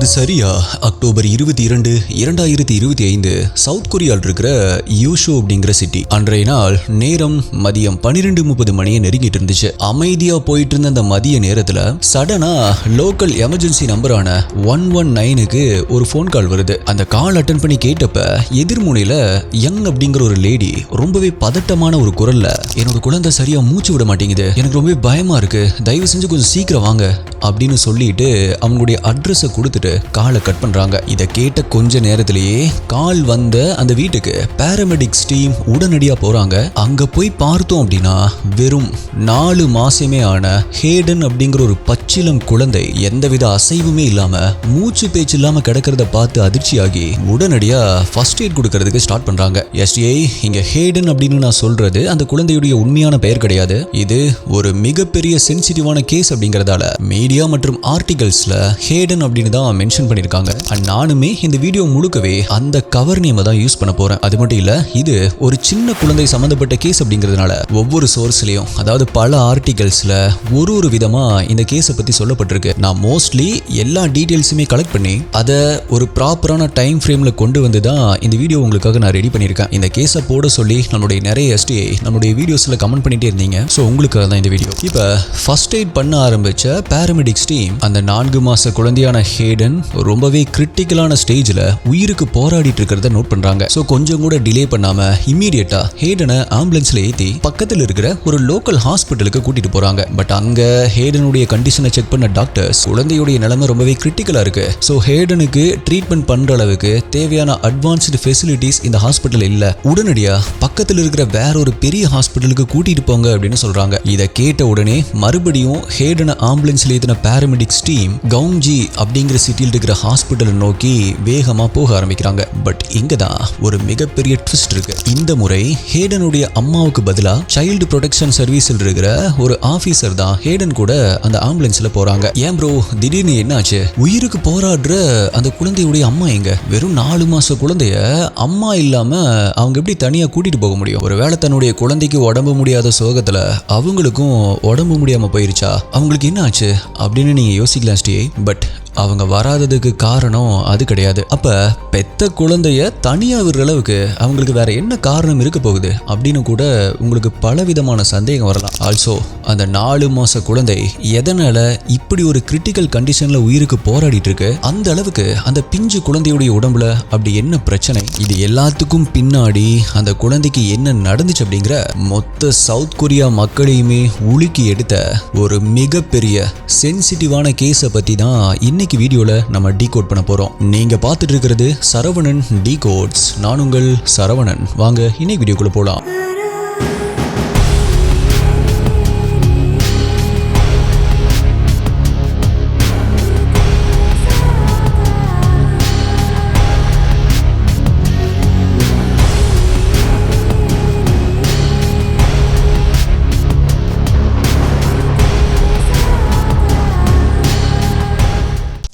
அது சரியா October 22, 2025 south கொரியாவில் இருக்கிற யூஷோ அப்படிங்கிற சிட்டி. அன்றைய நாள் நேரம் மதியம் 12:30 மணியை நெருங்கிட்டு இருந்துச்சு. அமைதியா போயிட்டு இருந்த அந்த மதிய நேரத்துல சடனா லோக்கல் எமர்ஜென்சி நம்பரான 119க்கு ஒரு போன் கால் வருது. அந்த கால் அட்டன் பண்ணி கேட்டப்ப எதிர்முனையில யங் அப்படிங்கிற ஒரு லேடி ரொம்பவே பதட்டமான ஒரு குரல்ல, என்னோட குழந்தை சரியா மூச்சு விட மாட்டேங்குது, எனக்கு ரொம்பவே பயமா இருக்கு, தயவு செஞ்சு கொஞ்சம் சீக்கிரம் வாங்க அப்படின்னு சொல்லிட்டு அவங்களுடைய அட்ரஸை கொடுத்துட்டு காலை கட் பண்றாங்க. இதை கேட்ட கொஞ்ச நேரத்திலேயே கால் வந்த அந்த வீட்டுக்கு பாராமெடிக்ஸ் டீம் உடனடியா போறாங்க. அங்க போய் பார்த்தோம் அப்படின்னா வெறும் 4 மாசமே ஆன ஹேடன் அப்படிங்கிற ஒரு பச்சிலம் குழந்தை எந்தவித அசைவுமே இல்லாம மூச்சு பேச்சு இல்லாம கிடக்கிறத பார்த்து அதிர்ச்சியாகி உடனடியா ஃபர்ஸ்ட் எய்ட் கொடுக்கறதுக்கு ஸ்டார்ட் பண்றாங்க. எஸ்டிஐ, இங்க ஹேடன் அப்படின்னு நான் சொல்றது அந்த குழந்தையுடைய உண்மையான பெயர் கிடையாது. இது ஒரு மிகப்பெரிய சென்சிட்டிவான கேஸ் அப்படிங்கறதால மீடியா மற்றும் ஆர்டிகல்ஸ்ல ஹேடன் அப்படின்னு தான் மென்ஷன் பண்ணிருக்காங்க. நானுமே இந்த வீடியோ முழுக்கவே அந்த கவர் நேம் தான் யூஸ் பண்ண போறேன். அது மட்டும் இல்ல, இது ஒரு சின்ன குழந்தை சம்பந்தப்பட்ட கேஸ் அப்படிங்கிறதுனால ஒவ்வொரு சோர்ஸ்லயும், அதாவது பல ஆர்டிகல்ஸ்ல ஒரு விதமா இந்த கேஸை பத்தி சொல்லப்பட்டிருக்கு. நான் மோஸ்ட்லி எல்லா டீடைல்ஸுமே கலெக்ட் பண்ணி அதை ஒரு ப்ராப்பரான டைம் ஃப்ரேம்ல கொண்டு வந்து தான் இந்த வீடியோ உங்களுக்காக நான் ரெடி பண்ணியிருக்கேன். இந்த கேஸை போட சொல்லி நம்மளுடைய நிறைய எஸ்டிஐ நம்மளுடைய வீடியோஸ்ல கமெண்ட் பண்ணிட்டே இருந்தீங்க. ஸோ உங்களுக்காக தான் இந்த வீடியோ. இப்போ ஃபர்ஸ்ட் எய்ட் பண்ண ஆரம்பிச்ச பாராமெடிக்ஸ் டீம் அந்த 4 மாச குழந்தையான ஹேடன் ரொம்பவே கிரிட்டிக்கலான ஸ்டேஜ்ல உயிருக்கு போராடிட்டு இருக்கிறத நோட் பண்றாங்க. சோ கொஞ்சம் கூட டிலே பண்ணாம இம்மீடியட்டா ஹேடனை ஆம்புலன்ஸ்ல ஏத்தி பக்கத்துல இருக்கிற ஒரு லோக்கல் ஹாஸ்பிட்டலுக்கு கூட்டிட்டு போறாங்க. பட் அங்க ஹேடனுடைய கண்டிஷனை செக் பண்ண டாக்டர்ஸ் குழந்தையுடைய நிலைமை ரொம்பவே கிரிட்டிக்கலா இருக்கு. சோ ஹேடனுக்கு ட்ரீட்மெண்ட் பண்ற அளவுக்கு தேவையான அட்வான்ஸ்டு ஃபெசிலிட்டிஸ் இந்த ஹாஸ்பிட்டல் இல்ல, உடனடியா பக்கத்துல இருக்கிற வேற ஒரு பெரிய ஹாஸ்பிட்டலுக்கு கூட்டிட்டு போங்க அப்படின்னு சொல்றாங்க. இதை கேட்ட உடனே மறுபடியும் ஹேடனை ஆம்புலன்ஸ்ல ஏத்தின பாராமெடிக்ஸ் டீம் கவுங்ஜி அப்படிங்கிற சிட்டியில் இருக்கிற ஹாஸ்பிட்டலை நோக்கி வேகமா போக ஆரம்பிக்கிறாங்க. பட் இங்கதான் ஒரு மிகப்பெரிய ட்விஸ்ட் இருக்கு. இந்த முறை ஹேடனுடைய அம்மாவுக்கு பதிலா சைல்டு ப்ரொடெக்ஷன் சர்வீஸில் இருக்கிற ஒரு ஆபீசர் தான் ஹேடன் கூட அந்த ஆம்புலன்ஸ்ல போறாங்க. ஏன் ப்ரோ திடீர்னு என்னாச்சு? உயிருக்கு போராடுற அந்த குழந்தையுடைய அம்மா எங்க? வெறும் 4 மாச குழந்தைய அம்மா இல்லாம அவங்க எப்படி தனியா கூட்டிட்டு போக முடியும்? ஒருவேளை தன்னுடைய குழந்தைக்கு உடம்பு முடியாத சோகத்துல அவங்களுக்கும் உடம்பு முடியாம போயிருச்சா? அவங்களுக்கு என்ன ஆச்சு அப்படின்னு நீங்க யோசிக்கலாம் ஸ்டே. பட் அவங்க வராததுக்கு காரணம் அது கிடையாது. அப்ப பெத்த குழந்தைய தனியா விடுற அளவுக்கு அவங்களுக்கு வேற என்ன காரணம் இருக்க போகுது அப்படின்னு கூட உங்களுக்கு பலவிதமான சந்தேகம் வரலாம். ஆல்சோ அந்த 4 மாச குழந்தை எதனால இப்படி ஒரு கிரிட்டிக்கல் கண்டிஷன்ல உயிருக்கு போராடிட்டு இருக்கு? அந்த அளவுக்கு அந்த பிஞ்சு குழந்தையுடைய உடம்புல அப்படி என்ன பிரச்சனை? இது எல்லாத்துக்கும் பின்னாடி அந்த குழந்தைக்கு என்ன நடந்துச்சு அப்படிங்கிற மொத்த சவுத் கொரியா மக்களையுமே உலுக்கி எடுத்த ஒரு மிகப்பெரிய சென்சிட்டிவான கேஸை பத்தி தான் இன்னைக்கு வீடியோல நம்ம டீகோட் பண்ண போறோம். நீங்க பார்த்துட்டு இருக்கிறது சரவணன் டீகோட்ஸ். நான் உங்கள் சரவணன். வாங்க இன்னைக்கு வீடியோக்குள்ள போலாம்.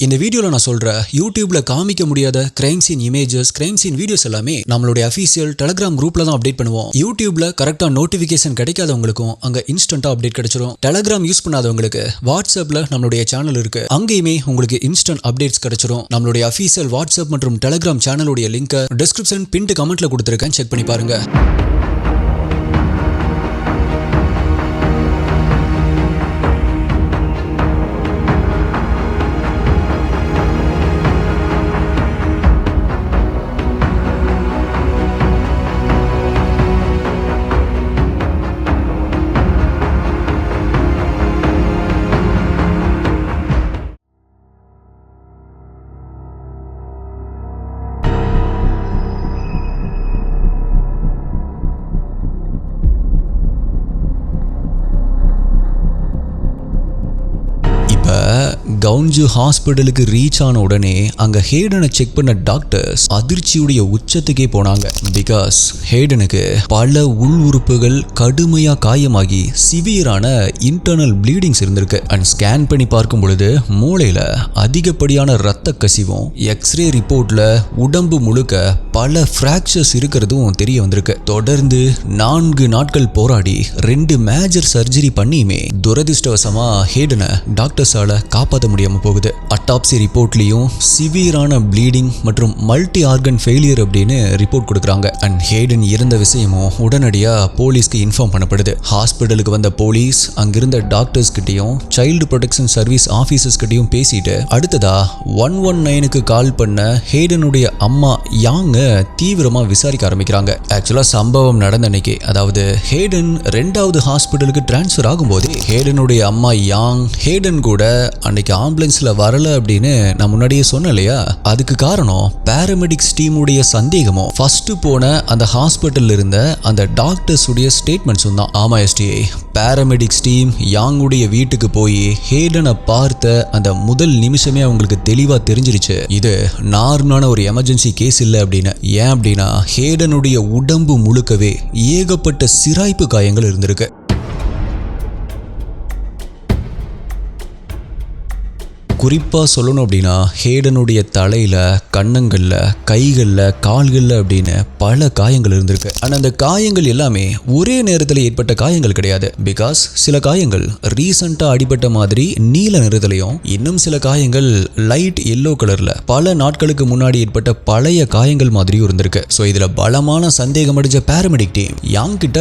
இந்த வீடியோல நான் சொல்ற யூடியூப்ல காமிக்க முடியாத crime scene images, crime scene videos எல்லாமே நம்மளுடைய அஃபீஷியல் டெலிகிராம் குரூப்ல தான் அப்டேட் பண்ணுவோம். யூடியூப்ல கரெக்டா நோட்டிபிகேஷன் கிடைக்காதவங்களுக்கும் அங்க இன்ஸ்டன்டா அப்டேட் கிடைச்சிரும். டெலிகிராம் யூஸ் பண்ணாதவங்களுக்கு வாட்ஸ்அப்ல நம்மளுடைய சேனல் இருக்கு, அங்கேயுமே உங்களுக்கு இன்ஸ்டன்ட் அப்டேட்ஸ் கிடைச்சிரும். நம்மளுடைய அஃபீஷியல் வாட்ஸ்அப் மற்றும் டெலிகிராம் சேனலுடைய லிங்க் டிஸ்கிரிப்ஷன் பின்ட் கமெண்ட்ல கொடுத்திருக்கேன், செக் பண்ணி பாருங்க. கவுஞ்சு ஹாஸ்பிட்டலுக்கு ரீச் ஆன உடனே அங்க ஹேடனை செக் பண்ண டாக்டர்ஸ் அதிர்ச்சியுடைய உச்சத்துக்கே போனாங்க. பிகாஸ் ஹேடனுக்கு பல உள் உறுப்புகள் கடுமையா காயமாகி சிவியரான இன்டர்னல் ப்ளீடிங்ஸ் இருந்திருக்கு. அண்ட் ஸ்கேன் பண்ணி பார்க்கும் பொழுது மூளையில அதிகப்படியான ரத்த கசிவும், எக்ஸ்ரே ரிப்போர்ட்ல உடம்பு முழுக்க பல பிராக்சர்ஸ் இருக்கிறதும் தெரிய வந்திருக்கு. தொடர்ந்து 4 நாட்கள் போராடி 2 மேஜர் சர்ஜரி பண்ணியுமே துரதிர்ஷ்டவசமா ஹேடனை டாக்டர்ஸால காப்பாற்ற காப்பாற்ற முடியாம போகுது. அட்டாப்சி ரிப்போர்ட்லயும் சிவியரான ப்ளீடிங் மற்றும் மல்டி ஆர்கன் ஃபெயிலியர் அப்படின்னு ரிப்போர்ட் கொடுக்குறாங்க. அண்ட் ஹேடன் இறந்த விஷயமும் உடனடியா போலீஸ்க்கு இன்ஃபார்ம் பண்ணப்படுது. ஹாஸ்பிட்டலுக்கு வந்த போலீஸ் அங்கிருந்த டாக்டர்ஸ் கிட்டையும் சைல்டு ப்ரொடெக்ஷன் சர்வீஸ் ஆபீசர்ஸ் கிட்டையும் பேசிட்டு அடுத்ததா 119க்கு கால் பண்ண ஹேடனுடைய அம்மா யாங்க தீவிரமா விசாரிக்க ஆரம்பிக்கிறாங்க. ஆக்சுவலா சம்பவம் நடந்த அன்னைக்கு, அதாவது ஹேடன் 2வது ஹாஸ்பிட்டலுக்கு டிரான்ஸ்ஃபர் ஆகும்போது ஹேடனுடைய அம்மா யாங் ஹேடன் கூட அன்னைக்கு ஆம்புலன்ஸ்ல வரல அப்படின்னு நான் முன்னாடியே சொன்னேன் இல்லையா, அதுக்கு காரணம் பாராமெடிக்ஸ் டீமுடைய சந்தேகமும் ஃபர்ஸ்ட் போன அந்த ஹாஸ்பிட்டல்ல இருந்த அந்த டாக்டர்ஸ் உடைய ஸ்டேட்மெண்ட்ஸும் தான். ஆமா எஸ்டிஐ, பாராமெடிக்ஸ் டீம் யாங்குடைய வீட்டுக்கு போய் ஹேடனை பார்த்த அந்த முதல் நிமிஷமே அவங்களுக்கு தெளிவா தெரிஞ்சிருச்சு இது நார்மலான ஒரு எமர்ஜென்சி கேஸ் இல்லை அப்படின்னு. ஏன் அப்படின்னா ஹேடனுடைய உடம்பு முழுக்கவே ஏகப்பட்ட சிராய்ப்பு காயங்கள் இருந்திருக்கு. குறிப்பாக சொல்லணும் அப்படின்னா ஹேடனுடைய தலையில், கன்னங்களில், கைகளில், கால்களில் அப்படின்னு பல காயங்கள் இருந்திருக்கு. ஆனால் அந்த காயங்கள் எல்லாமே ஒரே நேரத்தில் ஏற்பட்ட காயங்கள் கிடையாது. பிகாஸ் சில காயங்கள் ரீசண்டாக அடிபட்ட மாதிரி நீல நிறத்திலையும், இன்னும் சில காயங்கள் லைட் எல்லோ கலரில் பல நாட்களுக்கு முன்னாடி ஏற்பட்ட பழைய காயங்கள் மாதிரியும் இருந்திருக்கு. ஸோ இதில் பலமான சந்தேகம் அடித்த பாராமெடிக் டீம் யாங் கிட்ட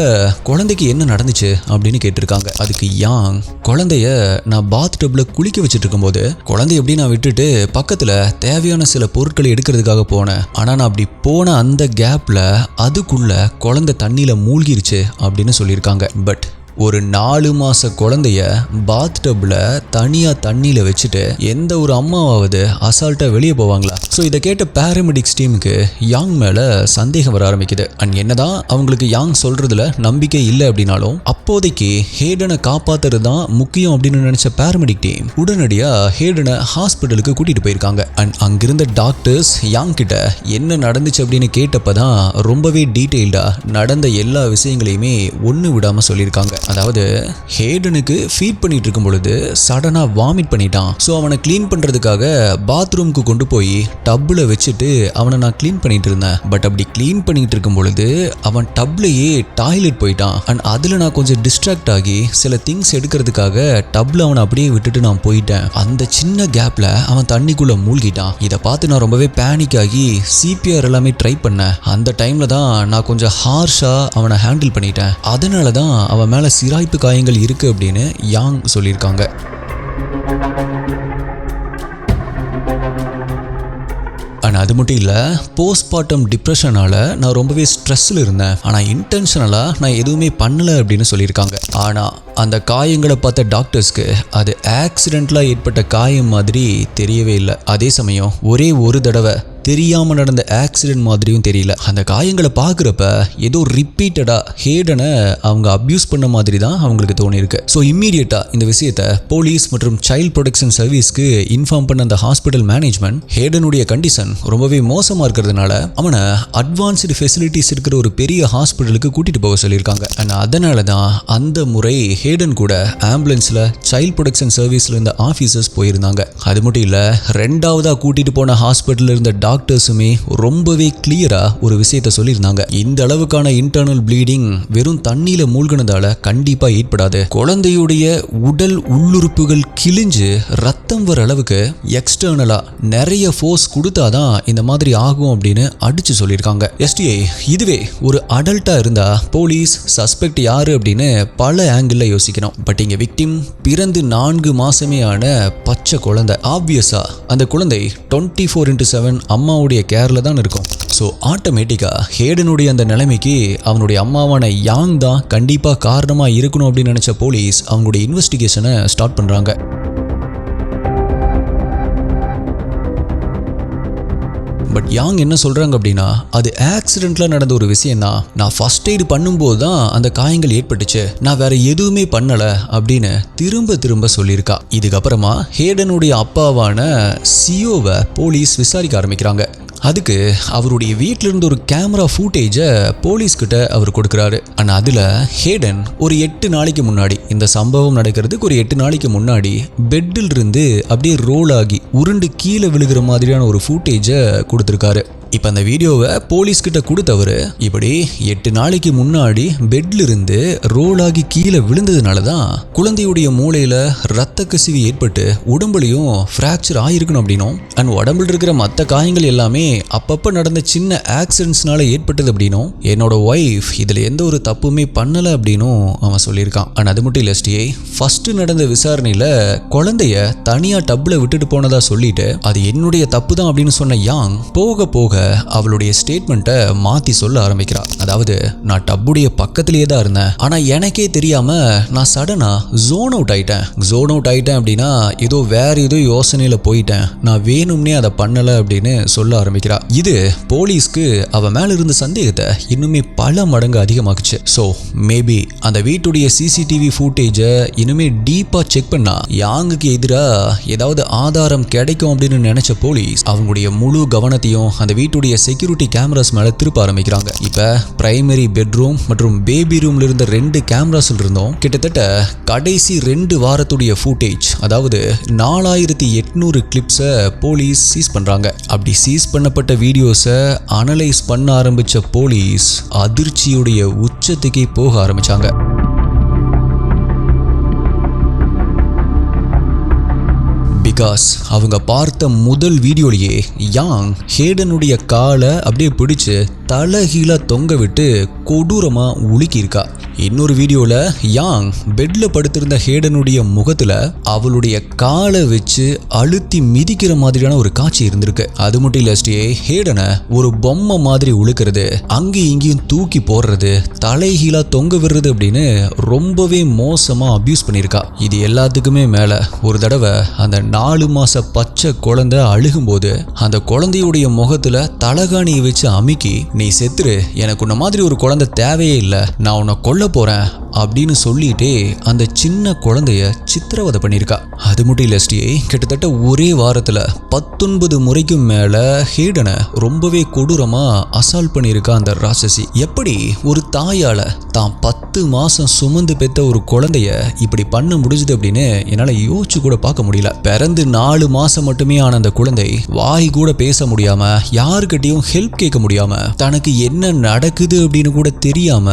குழந்தைக்கு என்ன நடந்துச்சு அப்படின்னு கேட்டிருக்காங்க. அதுக்கு யாங், குழந்தைய நான் பாத் டப்ல குளிக்க வச்சுட்டு இருக்கும்போது குழந்தை எப்படி நான் விட்டுட்டு பக்கத்துல தேவையான சில பொருட்களை எடுக்கிறதுக்காக போனேன். ஆனா நான் அப்படி போன அந்த கேப்ல அதுக்குள்ள குழந்தை தண்ணியில மூழ்கிருச்சு அப்படின்னு சொல்லியிருக்காங்க. பட் ஒரு 4 மாச குழந்தைய பாத் டப்ல தனியா தண்ணியில வச்சுட்டு எந்த ஒரு அம்மாவாவது அசால்ட்டா வெளியே போவாங்களா? ஸோ இதை கேட்ட பாராமெடிக்ஸ் டீமுக்கு யாங் மேல சந்தேகம் வர ஆரம்பிக்குது. அண்ட் என்னதான் அவங்களுக்கு யாங் சொல்றதுல நம்பிக்கை இல்லை அப்படின்னாலும் அப்போதைக்கு ஹேடனை காப்பாத்துறது தான் முக்கியம் அப்படின்னு நினைச்ச பாராமெடிக் டீம் உடனடியா ஹேடனை ஹாஸ்பிட்டலுக்கு கூட்டிட்டு போயிருக்காங்க. அண்ட் அங்கிருந்த டாக்டர்ஸ் யாங் கிட்ட என்ன நடந்துச்சு அப்படின்னு கேட்டப்பதான் ரொம்பவே டீட்டெயில்டா நடந்த எல்லா விஷயங்களையுமே ஒண்ணு விடாம சொல்லியிருக்காங்க. அதாவது ஹேடனுக்கு ஃபீட் பண்ணிட்டு இருக்கும் பொழுது சடனா வாமிட் பண்ணிட்டான். ஸோ அவனை கிளீன் பண்றதுக்காக பாத்ரூம்க்கு கொண்டு போய் டப்ல வச்சுட்டு அவனை நான் கிளீன் பண்ணிட்டு இருந்தேன். பட் அப்படி கிளீன் பண்ணிட்டு இருக்கும் பொழுது அவன் டப்லயே டாய்லெட் போயிட்டான். அண்ட் அதுல நான் கொஞ்சம் டிஸ்ட்ராக்ட் ஆகி சில திங்ஸ் எடுக்கிறதுக்காக டப்ல அவனை அப்படியே விட்டுட்டு நான் போயிட்டேன். அந்த சின்ன கேப்ல அவன் தண்ணிக்குள்ள மூழ்கிட்டான். இதை பார்த்து நான் ரொம்பவே பேனிக் ஆகி சிபிஆர் எல்லாமே ட்ரை பண்ணேன். அந்த டைம்ல தான் நான் கொஞ்சம் ஹார்ஷா அவனை ஹேண்டில் பண்ணிட்டேன். அதனால தான் அவன் மேல சிராய்ப்பு காயங்கள் இருக்கு அப்படின்னு யாங் சொல்லியிருக்காங்க. ஆனால் அது மட்டும் இல்லை, போஸ்ட்மார்ட்டம் டிப்ரெஷனால நான் ரொம்பவே ஸ்ட்ரெஸ்ஸில் இருந்தேன். ஆனால் இன்டென்ஷனலாக நான் எதுவுமே பண்ணலை அப்படின்னு சொல்லியிருக்காங்க. ஆனால் அந்த காயங்களை பார்த்த டாக்டர்ஸ்க்கு அது ஆக்சிடென்ட்லாம் ஏற்பட்ட காயம் மாதிரி தெரியவே இல்லை. அதே சமயம் ஒரே ஒரு தடவை தெரியாம நடந்த ஆக்சிடென்ட் மாதிரியும் தெரியல. அந்த காயங்களை பார்க்குறப்ப ஏதோ ரிப்பீட்டடா ஹேடனை அவங்க அப்யூஸ் பண்ண மாதிரி தான் அவங்களுக்கு தோணிருக்கு. ஸோ இம்மீடியட்டா இந்த விஷயத்த போலீஸ் மற்றும் சைல்ட் ப்ரொடெக்ஷன் சர்வீஸ்க்கு இன்ஃபார்ம் பண்ண அந்த ஹாஸ்பிட்டல் மேனேஜ்மெண்ட் ஹேடனுடைய கண்டிஷன் ரொம்பவே மோசமா இருக்கிறதுனால அவனை அட்வான்ஸ்டு ஃபெசிலிட்டிஸ் இருக்கிற ஒரு பெரிய ஹாஸ்பிட்டலுக்கு கூட்டிட்டு போக சொல்லியிருக்காங்க. அண்ட் அதனால தான் அந்த முறை ஹேடன் கூட ஆம்புலன்ஸ்ல சைல்ட் ப்ரொடெக்ஷன் சர்வீஸ்ல இருந்த ஆஃபீஸர்ஸ் போயிருந்தாங்க. அது மட்டும் இல்ல, 2வதா கூட்டிட்டு போன ஹாஸ்பிட்டல் இருந்த டாக்டர்ஸுமே ரொம்பவே கிளியரா ஒரு விஷயத்த சொல்லியிருந்தாங்க. இந்த அளவுக்கான இன்டர்னல் ப்ளீடிங் வெறும் தண்ணியில மூழ்கினதால கண்டிப்பா ஏற்படாது. குழந்தையுடைய உடல் உள்ளுறுப்புகள் கிழிஞ்சு ரத்தம் வர அளவுக்கு எக்ஸ்டர்னலா நிறைய ஃபோர்ஸ் கொடுத்தாதான் இந்த மாதிரி ஆகும் அப்படின்னு அடிச்சு சொல்லியிருக்காங்க. எஸ்டிஐ இதுவே ஒரு அடல்ட்டா இருந்தா போலீஸ் சஸ்பெக்ட் யாரு அப்படின்னு பல ஆங்கிள் யோசிக்கணும். பட் இங்க விக்டிம் பிறந்து 4 மாசமே ஆன பச்சை குழந்தை. ஆப்வியஸா அந்த குழந்தை 24/7 அம்மாவுடைய கேர்ல தான் இருக்கும். ஸோ ஆட்டோமேட்டிக்காக ஹேடனுடைய அந்த நிலைமைக்கு அவனுடைய அம்மாவான யாங் தான் கண்டிப்பாக காரணமாக இருக்கணும் அப்படின்னு நினச்ச போலீஸ் அவங்களுடைய இன்வெஸ்டிகேஷனை ஸ்டார்ட் பண்ணுறாங்க. பட் யாங் என்ன சொல்கிறாங்க அப்படின்னா, அது ஆக்சிடென்ட்ல நடந்த ஒரு விஷயம் தான். நான் ஃபர்ஸ்ட் எய்டு பண்ணும்போது தான் அந்த காயங்கள் ஏற்பட்டுச்சு, நான் வேற எதுவுமே பண்ணலை அப்படின்னு திரும்ப சொல்லியிருக்கா. இதுக்கப்புறமா ஹேடனுடைய அப்பாவான சியோவை போலீஸ் விசாரிக்க ஆரம்பிக்கிறாங்க. அதுக்கு அவருடைய வீட்டில இருந்து ஒரு கேமரா ஃபுட்டேஜை போலீஸ்கிட்ட அவர் கொடுக்குறாரு. ஆனால் அதில் ஹேடன் ஒரு 8 நாளைக்கு முன்னாடி, இந்த சம்பவம் நடக்கிறதுக்கு ஒரு 8 நாளைக்கு முன்னாடி பெட்டில் இருந்து அப்படியே ரோல் ஆகி உருண்டு கீழே விழுகிற மாதிரியான ஒரு ஃபுட்டேஜை கொடுத்துருக்காரு. இப்ப அந்த வீடியோவை போலீஸ் கிட்ட கொடுத்தவரு இப்படி 8 நாளைக்கு முன்னாடி பெட்ல இருந்து ரோல் ஆகி கீழே விழுந்ததுனாலதான் குழந்தையுடைய மூளையில ரத்த கசிவு ஏற்பட்டு உடம்புலையும் பிராக்சர் ஆயிருக்கணும் அப்படின்னும் அண்ட் உடம்புல இருக்கிற மற்ற காயங்கள் எல்லாமே அப்பப்ப நடந்த சின்ன ஆக்சிடென்ட்ஸ்னால ஏற்பட்டது அப்படின்னும் என்னோட ஒய்ஃப் இதுல எந்த ஒரு தப்புமே பண்ணல அப்படின்னும் அவன் சொல்லியிருக்கான். அண்ட் அது மட்டும் இல்ல ஸ்டே, ஃபர்ஸ்ட் நடந்த விசாரணையில குழந்தைய தனியா டப்ல விட்டுட்டு போனதா சொல்லிட்டு அது என்னுடைய தப்பு தான் அப்படின்னு சொன்ன யாங் போக போக அவளுடைய ஸ்டேட்மெண்ட்டை மாத்தி சொல்ல ஆரம்பிக்கிறா. அதாவது நான் டப்புடைய பக்கத்திலேயே தான் இருந்தேன், ஆனா எனக்கே தெரியாம நான் சடனா ஜோன் அவுட் ஆயிட்டேன் அப்படின்னா ஏதோ வேற ஏதோ யோசனையில போயிட்டேன், நான் வேணும்னே அதை பண்ணல அப்படின்னு சொல்ல ஆரம்பிக்கிறா. இது போலீஸ்க்கு அவ மேல இருந்த சந்தேகத்தை இன்னுமே பல மடங்கு அதிகமாக்குச்சு. ஸோ மேபி அந்த வீட்டுடைய சிசிடிவி ஃபுட்டேஜை இனிமே டீப்பா செக் பண்ணா யாங்குக்கு எதிராக ஏதாவது ஆதாரம் கிடைக்கும் அப்படின்னு நினைச்ச போலீஸ் அவங்களுடைய முழு கவனத்தையும் அந்த வீட்டுடைய செக்யூரிட்டி கேமராஸ் மேல திருப்ப ஆரம்பிக்கிறாங்க. இப்ப பிரைமரி பெட்ரூம் மற்றும் பேபி ரூம்ல இருந்த 2 கேமராஸ்ல இருந்தோம் கிட்டத்தட்ட கடைசி 2 வாரத்துடைய ஃபுட்டேஜ், அதாவது 4800 கிளிப்ஸை போலீஸ் சீஸ் பண்றாங்க. அப்படி சீஸ் பண்ணப்பட்ட வீடியோஸை அனலைஸ் பண்ண ஆரம்பிச்ச போலீஸ் அதிர்ச்சியுடைய உச்சத்துக்கே போக ஆரம்பிச்சாங்க. பிகாஸ் அவங்க பார்த்த முதல் வீடியோலயே யாங் ஹேடனுடைய காலை அப்படியே பிடிச்சு தலைகீழா தொங்க விட்டு கொடூரமா உலுக்கியிருக்கா. இன்னொரு வீடியோல யாங் பெட்ல படுத்திருந்த ஹேடனுடைய முகத்துல அவளுடைய காலை வச்சு அழுத்தி மிதிக்கிற மாதிரியான ஒரு காட்சி இருந்திருக்கு. அது மட்டும் இல்ல ஸ்டே, ஹேடனை ஒரு பொம்மை மாதிரி உழுக்கிறது, அங்கேயும் இங்கேயும் தூக்கி போடுறது, தலைகீழா தொங்க விடுறது அப்படின்னு ரொம்பவே மோசமா அபியூஸ் பண்ணியிருக்கா. இது எல்லாத்துக்குமே மேல ஒரு தடவை அந்த 4 மாச பச்சை குழந்தை அழுகும்போது அந்த குழந்தையுடைய முகத்துல தலகாணியை வச்சு அமுக்கி, நீ செத்துரு, எனக்கு உன்ன மாதிரி ஒரு குழந்தை தேவையே இல்லை, நான் உன்னை கொல்ல போறேன் அப்படின்னு சொல்லிட்டே அந்த சின்ன குழந்தைய சித்திரவதை பண்ணியிருக்கா. அது மட்டும் இல்ல ஸ்டே, கிட்டத்தட்ட ஒரே வாரத்துல 19 முறைக்கும் மேல ஹேடனை ரொம்பவே கொடூரமா அசால்ட் பண்ணியிருக்கா அந்த ராட்சசி. எப்படி ஒரு தாயால தான் 10 மாசம் சுமந்து பெற்ற ஒரு குழந்தைய இப்படி பண்ண முடிஞ்சது அப்படின்னு என்னால யோசிச்சு கூட பார்க்க முடியல. பிறந்து 4 மாசம் மட்டுமே ஆன அந்த குழந்தை வாய் கூட பேச முடியாம, யாருக்கிட்டையும் ஹெல்ப் கேட்க முடியாம, தனக்கு என்ன நடக்குது அப்படின்னு கூட தெரியாம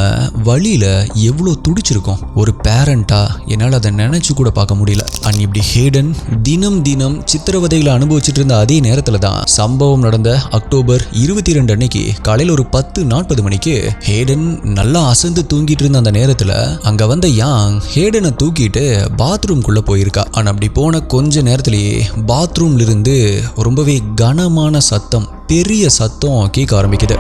வழியில எவ்வளவு துடிச்சிருக்கும். ஒரு பேரண்டா என்னால் அதை நினைச்சு கூட பார்க்க முடியல. அண்ட் இப்படி ஹேடன் தினம் தினம் சித்திரவதைகளை அனுபவிச்சுட்டு இருந்த அதே நேரத்துல தான் சம்பவம் நடந்த அக்டோபர் 22 அன்னைக்கு காலையில் ஒரு 10:40 மணிக்கு ஹேடன் நல்லா அசந்து தூங்கிட்டு இருந்த அந்த நேரத்துல அங்க வந்த யாங் ஹேடனை தூக்கிட்டு பாத்ரூம்குள்ள போயிருக்கா. ஆனா அப்படி போன கொஞ்ச நேரத்திலேயே பாத்ரூம்ல இருந்து ரொம்பவே கனமான சத்தம், பெரிய சத்தம் கேட்க ஆரம்பிக்குது.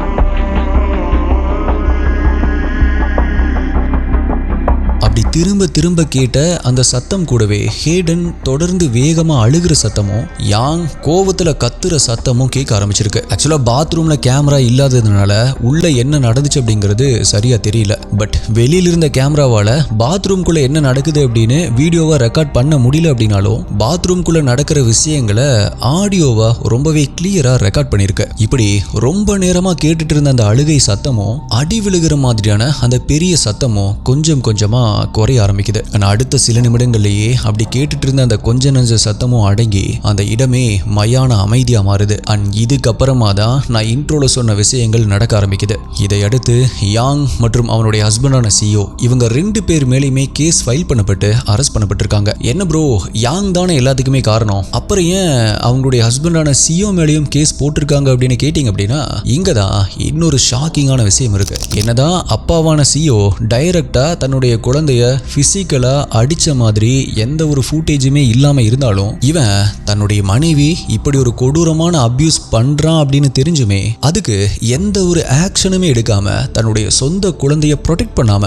அப்படி திரும்ப திரும்ப கேட்ட அந்த சத்தம் கூடவே ஹேடன் தொடர்ந்து வேகமா அழுகிற சத்தமும் யாங் கோவத்துல கத்துற சத்தமும் கேட்க ஆரம்பிச்சிருக்கு. ஆக்சுவலா பாத்ரூம்ல கேமரா இல்லாததுனால உள்ள என்ன நடந்துச்சு அப்படிங்கிறது சரியா தெரியல. பட் வெளியில இருந்த கேமராவால பாத்ரூம்குள்ள என்ன நடக்குது அப்படின்னு வீடியோவா ரெக்கார்ட் பண்ண முடியல அப்படின்னாலும் பாத்ரூம்குள்ள நடக்கிற விஷயங்களை ஆடியோவா ரொம்பவே கிளியரா ரெக்கார்ட் பண்ணிருக்கு. இப்படி ரொம்ப நேரமா கேட்டுட்டு இருந்த அந்த அழுகை சத்தமும் அடி விழுகிற மாதிரியான அந்த பெரிய சத்தமும் கொஞ்சம் கொஞ்சமா குறைய ஆரம்பிக்குது. ஆனா அடுத்த சில நிமிடங்கள்லயே அப்படி கேட்டுட்டு இருந்த அந்த கொஞ்ச நஞ்ச சத்தமும் அடங்கி அந்த இடமே மயான அமைதியா மாறுது. அண்ட் இதுக்கப்புறமா தான் நான் இன்ட்ரோல சொன்ன விஷயங்கள் நடக்க ஆரம்பிக்குது. இதை அடுத்து யாங் மற்றும் அவனுடைய ஹஸ்பண்டான சியோ இவங்க 2 பேர் மேலேயுமே கேஸ் ஃபைல் பண்ணப்பட்டு அரெஸ்ட் பண்ணப்பட்டிருக்காங்க. என்ன ப்ரோ, யாங் தானே எல்லாத்துக்குமே காரணம், அப்புறம் ஏன் அவங்களுடைய ஹஸ்பண்டான சியோ மேலேயும் கேஸ் போட்டிருக்காங்க அப்படின்னு கேட்டீங்க அப்படின்னா இங்கதான் இன்னொரு ஷாக்கிங்கான விஷயம் இருக்கு. என்னதான் அப்பாவான சியோ டைரக்டா தன்னுடைய குழந்தைய பிசிக்கலா அடிச்ச மாதிரி எந்த ஒரு ஃபுட்டேஜுமே இல்லாம இருந்தாலும் இவன் தன்னுடைய மனைவி இப்படி ஒரு கொடூரமான அபியூஸ் பண்றான் அப்படின்னு தெரிஞ்சுமே அதுக்கு எந்த ஒரு ஆக்ஷனுமே எடுக்காம தன்னுடைய சொந்த குழந்தைய ப்ரொடெக்ட் பண்ணாம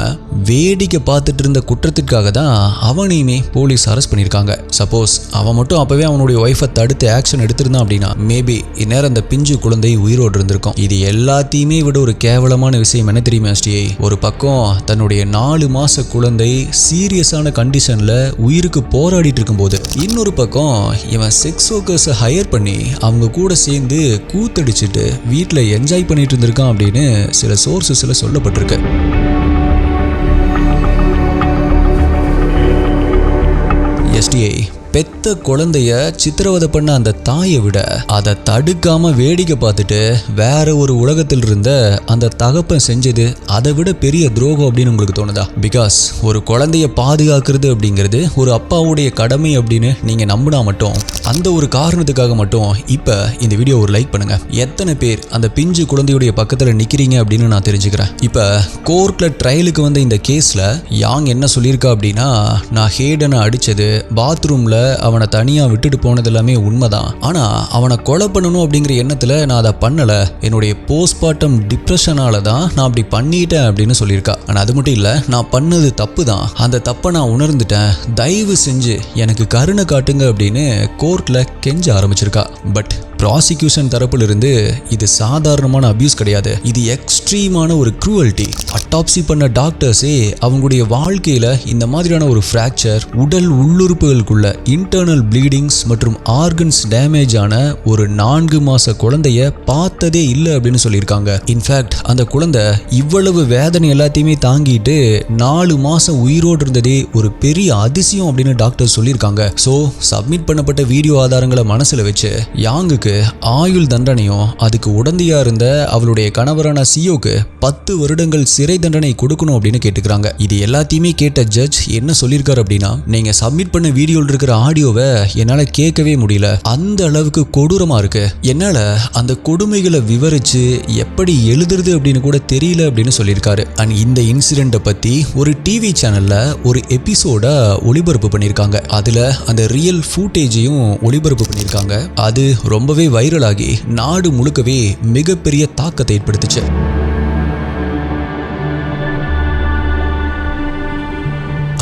வேடிக்கை பார்த்துட்டு இருந்த குற்றத்திற்காக தான் அவனையுமே போலீஸ் அரெஸ்ட் பண்ணியிருக்காங்க. சப்போஸ் அவன் மட்டும் அப்பவே அவனுடைய ஒய்ஃபை தடுத்து ஆக்ஷன் எடுத்திருந்தான் அப்படின்னா மேபி இந்நேரம் அந்த பிஞ்சு குழந்தை உயிரோடு இருந்திருக்கும். இது எல்லாத்தையுமே விட ஒரு கேவலமான விஷயம் என்ன தெரியுமா ஸ்ரீ, ஒரு பக்கம் தன்னுடைய 4 மாச குழந்தை சீரியஸான கண்டிஷன்ல உயிருக்கு போராடிட்டு இருக்கும்போது இன்னொரு பக்கம் இவன் செக்ஸ் ஒர்க்கர்ஸை ஹையர் பண்ணி அவங்க கூட சேர்ந்து கூத்தடிச்சுட்டு வீட்டில் என்ஜாய் பண்ணிட்டு இருந்திருக்கான் அப்படின்னு சில சோர்சஸ்ல சொல்லப்பட்டிருக்கு. எஸ்டிஐ பெத்த குழந்தைய சித்திரவதை பண்ண அந்த தாயை விட அதை தடுக்காம வேடிக்கை பார்த்துட்டு வேற ஒரு உலகத்தில் இருந்த அந்த தகப்பன் செஞ்சது அதை விட பெரிய துரோகம் அப்படின்னு உங்களுக்கு தோணுதா? பிகாஸ் ஒரு குழந்தைய பாதுகாக்கிறது அப்படிங்கிறது ஒரு அப்பாவுடைய கடமை அப்படின்னு நீங்க நம்பினா மட்டும், அந்த ஒரு காரணத்துக்காக மட்டும் இப்ப இந்த வீடியோ ஒரு லைக் பண்ணுங்க. எத்தனை பேர் அந்த பிஞ்சு குழந்தையுடைய பக்கத்துல நிக்கிறீங்க அப்படின்னு நான் தெரிஞ்சுக்கிறேன். இப்ப கோர்ட்ல ட்ரையலுக்கு வந்த இந்த கேஸ்ல யாங் என்ன சொல்லியிருக்கா அப்படின்னா, நான் ஹேடனை அடிச்சது, பாத்ரூம்ல அவனை தனியா விட்டுட்டு போனது எல்லாமே உண்மைதான். ஆனா அவனை கொலை பண்ணணும் அப்படிங்கிற எண்ணத்துல நான் அதை பண்ணல. என்னுடைய போஸ்ட்மார்ட்டம் டிப்ரெஷனால தான் நான் அப்படி பண்ணிட்டேன் அப்படின்னு சொல்லியிருக்கா. ஆனா அது மட்டும் இல்ல, நான் பண்ணது தப்பு தான், அந்த தப்பை நான் உணர்ந்துட்டேன், தயவு செஞ்சு எனக்கு கருணை காட்டுங்க அப்படின்னு கோர்ட்ல கெஞ்ச ஆரம்பிச்சிருக்கா. பட் ப்ராசிக்யூஷன் தரப்புல இருந்து இது சாதாரணமான அபியூஸ் கிடையாது, இது எக்ஸ்ட்ரீமான ஒரு க்ரூவல்ட்டி. அட்டாப்சி பண்ண டாக்டர்ஸே அவங்களுடைய வாழ்க்கையில இந்த மாதிரியான ஒரு ஃப்ராக்சர், உடல் உள்ளுறுப்புகளுக்குள்ள இன்டர்னல் ப்ளீடிங்ஸ் மற்றும் ஆர்கன்ஸ் டேமேஜ் ஆன ஒரு 4 மாச குழந்தைய பார்த்ததே இல்லை அப்படின்னு சொல்லியிருக்காங்க. இன்ஃபேக்ட் அந்த குழந்தை இவ்வளவு வேதனை எல்லாத்தையுமே தாங்கிட்டு 4 மாசம் உயிரோடு இருந்ததே ஒரு பெரிய அதிசயம் அப்படின்னு டாக்டர் சொல்லியிருக்காங்க. ஸோ சப்மிட் பண்ணப்பட்ட வீடியோ ஆதாரங்களை மனசுல வச்சு யாங்குக்கு ஆயுள் தண்டனையும், அதுக்கு உடந்தையா இருந்த அவளுடைய கணவரான சியோக்கு 10 வருடங்கள் சிறை தண்டனை கொடுக்கணும் அப்படின்னு கேட்டுக்கிறாங்க. இது எல்லாத்தையுமே கேட்ட ஜட்ஜ் என்ன சொல்லியிருக்காரு அப்படின்னா, நீங்க சப்மிட் பண்ண வீடியோல இருக்கிற ஆடியோவை என்னால கேட்கவே முடியல, அந்த அளவுக்கு கொடூரமா இருக்கு, என்னால அந்த கொடுமைகளை விவரிச்சு எப்படி எழுதுறது அப்படின்னு கூட தெரியல அப்படின்னு சொல்லியிருக்காரு. அண்ட் இந்த இன்சிடென்ட்டை பத்தி ஒரு டிவி சேனல்ல ஒரு எபிசோட ஒளிபரப்பு பண்ணியிருக்காங்க. அதுல அந்த ரியல் ஃபூட்டேஜையும் ஒளிபரப்பு பண்ணியிருக்காங்க. அது ரொம்பவே வைரலாகி நாடு முழுக்கவே மிகப்பெரிய தாக்கத்தை ஏற்படுத்துச்சு.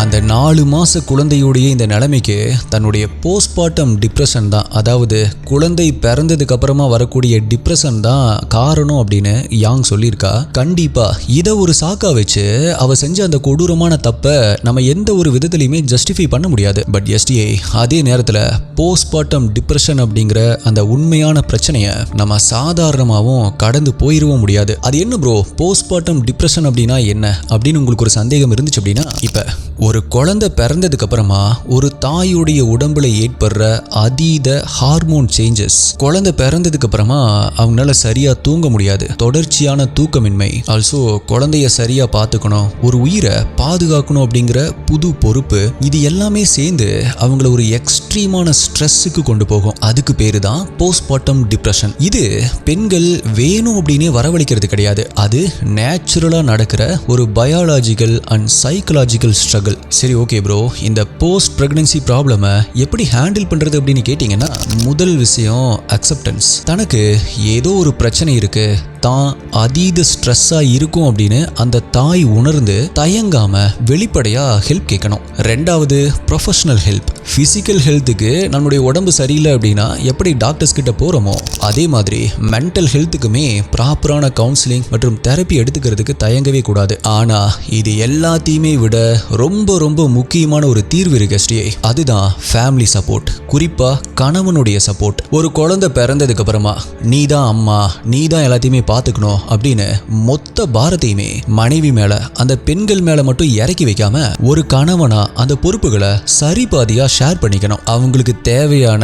அந்த 4 மாச குழந்தையுடைய இந்த நிலைமைக்கு தன்னுடைய போஸ்ட்மார்ட்டம் டிப்ரெஷன் தான், அதாவது குழந்தை பிறந்ததுக்கு அப்புறமா வரக்கூடிய டிப்ரெஷன் தான் காரணம் அப்படின்னு யாங் சொல்லியிருக்கா. கண்டிப்பா இதை ஒரு சாக்கா வச்சு அவ செஞ்ச அந்த கொடூரமான தப்பை நம்ம எந்த ஒரு விதத்திலையுமே ஜஸ்டிஃபை பண்ண முடியாது. பட் எஸ்டிஐ அதே நேரத்தில் போஸ்ட்மார்ட்டம் டிப்ரெஷன் அப்படிங்கிற அந்த உண்மையான பிரச்சனையை நம்ம சாதாரணமாகவும் கடந்து போயிடவும் முடியாது. அது என்ன ப்ரோ போஸ்ட்மார்ட்டம் டிப்ரெஷன் அப்படின்னா என்ன அப்படின்னு உங்களுக்கு ஒரு சந்தேகம் இருந்துச்சு அப்படின்னா, இப்போ ஒரு குழந்தை பிறந்ததுக்கு அப்புறமா ஒரு தாயுடைய உடம்புல ஏற்படுற அதீத ஹார்மோன் சேஞ்சஸ், குழந்தை பிறந்ததுக்கு அப்புறமா அவங்களால சரியா தூங்க முடியாது, தொடர்ச்சியான தூக்கமின்மை, ஆல்சோ குழந்தைய சரியா பார்த்துக்கணும், ஒரு உயிரை பாதுகாக்கணும் அப்படிங்கிற புது பொறுப்பு, இது எல்லாமே சேர்ந்து அவங்கள ஒரு எக்ஸ்ட்ரீமான ஸ்ட்ரெஸ்ஸுக்கு கொண்டு போகும். அதுக்கு பேரு தான் போஸ்ட்மார்ட்டம் டிப்ரெஷன். இது பெண்கள் வேணும் அப்படின்னே வரவழைக்கிறது கிடையாது, அது நேச்சுரலா நடக்கிற ஒரு பயாலஜிக்கல் அண்ட் சைக்கலாஜிக்கல் ஸ்ட்ரகிள். சரி ஓகே ப்ரோ, இந்த போஸ்ட் பிரெக்னன்சி ப்ராப்ளமை எப்படி ஹேண்டில் பண்றது அப்படின்னு கேட்டிங்கன்னா, முதல் விஷயம் அக்செப்டன்ஸ். தனக்கு ஏதோ ஒரு பிரச்சனை இருக்கு, தான் அதீத ஸ்ட்ரெஸ்ஸா இருக்கும் அப்படின்னு அந்த தாய் உணர்ந்து தயங்காம வெளிப்படையா ஹெல்ப் கேட்கணும். ரெண்டாவது ப்ரொஃபஷனல் ஹெல்ப். ஃபிசிக்கல் ஹெல்த்துக்கு நம்மளுடைய உடம்பு சரியில்லை அப்படின்னா எப்படி டாக்டர்ஸ் கிட்ட போறோமோ, அதே மாதிரி மென்டல் ஹெல்த்துக்குமே ப்ராப்பரான கவுன்சிலிங் மற்றும் தெரப்பி எடுத்துக்கிறதுக்கு தயங்கவே கூடாது. ஆனா இது எல்லாத்தையுமே விட ரொம்ப ரொம்ப முக்கியமான ஒரு தீர்வு இருக்கு எஸ்டிஐ, அதுதான் ஃபேமிலி சப்போர்ட், குறிப்பா கணவனுடைய சப்போர்ட். ஒரு குழந்தை பிறந்ததுக்கு அப்புறமா நீ தான் அம்மா, நீ தான் எல்லாத்தையுமே பார்த்துக்கணும் அப்படின்னு மொத்த பாரத்தையுமே மனைவி மேல, அந்த பெண்கள் மேல மட்டும் இறக்கி வைக்காம ஒரு கணவனா அந்த பொறுப்புகளை சரிபாதியா ஷேர் பண்ணிக்கணும். அவங்களுக்கு தேவையான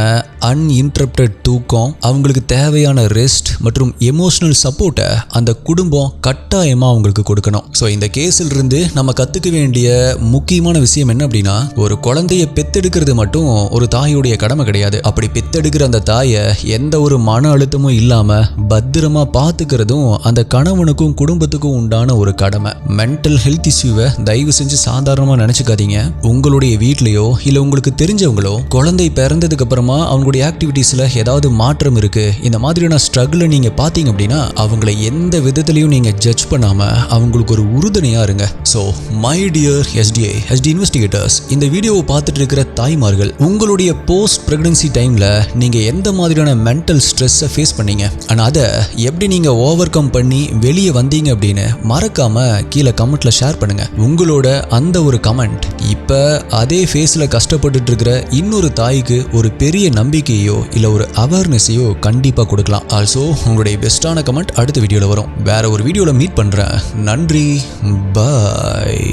அன்இன்டரப்டட் தூக்கம், அவங்களுக்கு தேவையான ரெஸ்ட் மற்றும் எமோஷனல் சப்போர்ட்டை அந்த குடும்பம் கட்டாயமா அவங்களுக்கு கொடுக்கணும். ஸோ இந்த கேஸில் இருந்து நம்ம கத்துக்க வேண்டிய முக்கியமான விஷயம் என்ன அப்படின்னா, ஒரு குழந்தைய பெத்தெடுக்கிறது மட்டும் ஒரு தாயுடைய கடமை கிடையாது. அப்படி பெத்தெடுக்கிற அந்த தாயை எந்த ஒரு மன அழுத்தமும் இல்லாம பத்திரமா பார்த்துக்கிறதும் அந்த கணவனுக்கும் குடும்பத்துக்கும் உண்டான ஒரு கடமை. மென்டல் ஹெல்த் இஷ்யூவை தயவு செஞ்சு சாதாரணமா நினைச்சுக்காதீங்க. உங்களுடைய வீட்லயோ இல்ல உங்களுக்கு தெரிஞ்சவங்களோ குழந்தை பிறந்ததுக்கு அப்புறமா அவங்களுடைய ஆக்டிவிட்டீஸ்ல ஏதாவது மாற்றம் இருக்கு, இந்த மாதிரியான ஸ்ட்ரகிளை நீங்க பாத்தீங்க அப்படின்னா அவங்களை எந்த விதத்திலையும் நீங்க ஜட்ஜ் பண்ணாம அவங்களுக்கு ஒரு உறுதுணையா இருங்க. So my dear STI investigators, இந்த வீடியோவை பார்த்துட்டு இருக்கிற தாய்மார்கள், உங்களுடைய போஸ்ட் பிரெக்னன்சி டைம்ல நீங்க எந்த மாதிரியான மென்டல் ஸ்ட்ரெஸ்ஸை ஃபேஸ் பண்ணீங்க, ஆனா அதை எப்படி நீங்க ஓவர் கம் பண்ணி வெளியே வந்தீங்க அப்படின்னு மறக்காம கீழே கமெண்ட்ல ஷேர் பண்ணுங்க. உங்களோட அந்த ஒரு கமெண்ட் இப்ப அதே ஃபேஸ்ல கஷ்டப்பட்டுட்டு இருக்கிற இன்னொரு தாய்க்கு ஒரு பெரிய நம்பிக்கையோ இல்ல ஒரு அவேர்னஸையோ கண்டிப்பா கொடுக்கலாம். ஆல்சோ உங்களுடைய பெஸ்டான கமெண்ட் அடுத்த வீடியோல வரும். வேற ஒரு வீடியோல மீட் பண்றேன். நன்றி, பாய்.